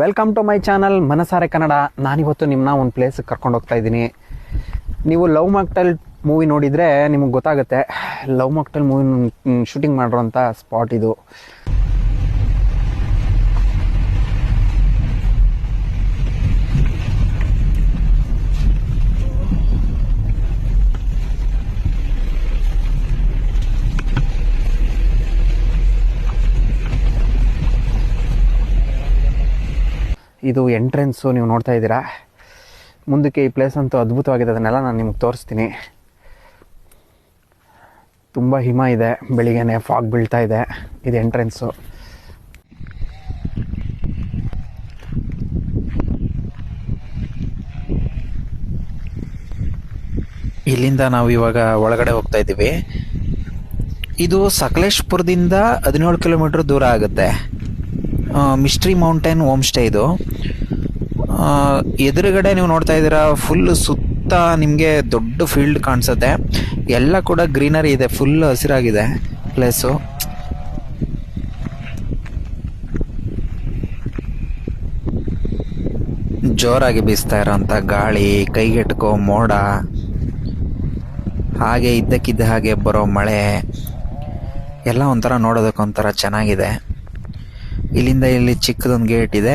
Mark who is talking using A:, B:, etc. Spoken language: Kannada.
A: ವೆಲ್ಕಮ್ ಟು ಮೈ ಚಾನಲ್ ಮನಸಾರೆ ಕನ್ನಡ. ನಾನಿವತ್ತು ನಿಮ್ಮನ್ನ ಒಂದು ಪ್ಲೇಸಿಗೆ ಕರ್ಕೊಂಡು ಹೋಗ್ತಾ ಇದ್ದೀನಿ. ನೀವು ಲವ್ ಮಾಕ್ಟೆಲ್ ಮೂವಿ ನೋಡಿದರೆ ನಿಮಗೆ ಗೊತ್ತಾಗುತ್ತೆ. ಲವ್ ಮಾಕ್ಟೆಲ್ ಮೂವಿ ಶೂಟಿಂಗ್ ಮಾಡಿರೋಂಥ ಸ್ಪಾಟ್ ಇದು. ಇದು ಎಂಟ್ರೆನ್ಸು ನೀವು ನೋಡ್ತಾ ಇದ್ದೀರಾ. ಮುಂದಕ್ಕೆ ಈ ಪ್ಲೇಸ್ ಅಂತೂ ಅದ್ಭುತವಾಗಿದೆ. ಅದನ್ನೆಲ್ಲ ನಾನು ನಿಮಗೆ ತೋರಿಸ್ತೀನಿ. ತುಂಬ ಹಿಮ ಇದೆ, ಬೆಳಿಗ್ಗೆನೆ ಫಾಗ್ ಬೀಳ್ತಾ ಇದೆ. ಇದು ಎಂಟ್ರೆನ್ಸು.
B: ಇಲ್ಲಿಂದ ನಾವು ಇವಾಗ ಒಳಗಡೆ ಹೋಗ್ತಾ ಇದ್ದೀವಿ. ಇದು ಸಕಲೇಶ್ಪುರದಿಂದ 17 ಕಿಲೋಮೀಟರ್ ದೂರ ಆಗುತ್ತೆ. ಮಿಸ್ಟ್ರಿ ಮೌಂಟೇನ್ ಹೋಮ್ ಸ್ಟೇ ಇದು. ಎದುರುಗಡೆ ನೀವು ನೋಡ್ತಾ ಇದ್ದೀರಾ, ಫುಲ್ ಸುತ್ತ ನಿಮಗೆ ದೊಡ್ಡ ಫೀಲ್ಡ್ ಕಾಣಿಸುತ್ತೆ. ಎಲ್ಲ ಕೂಡ ಗ್ರೀನರಿ ಇದೆ, ಫುಲ್ ಹಸಿರಾಗಿದೆ ಪ್ಲೇಸು. ಜೋರಾಗಿ ಬೀಸ್ತಾ ಇರೋಂಥ ಗಾಳಿ, ಕೈಗೆಟ್ಕೋ ಮೋಡ, ಹಾಗೆ ಇದ್ದಕ್ಕಿದ್ದ ಹಾಗೆ ಬರೋ ಮಳೆ ಎಲ್ಲ ಒಂಥರ ನೋಡೋದಕ್ಕೊಂಥರ ಚೆನ್ನಾಗಿದೆ. ಇಲ್ಲಿಂದ ಇಲ್ಲಿ ಚಿಕ್ಕದೊಂದು ಗೇಟ್ ಇದೆ.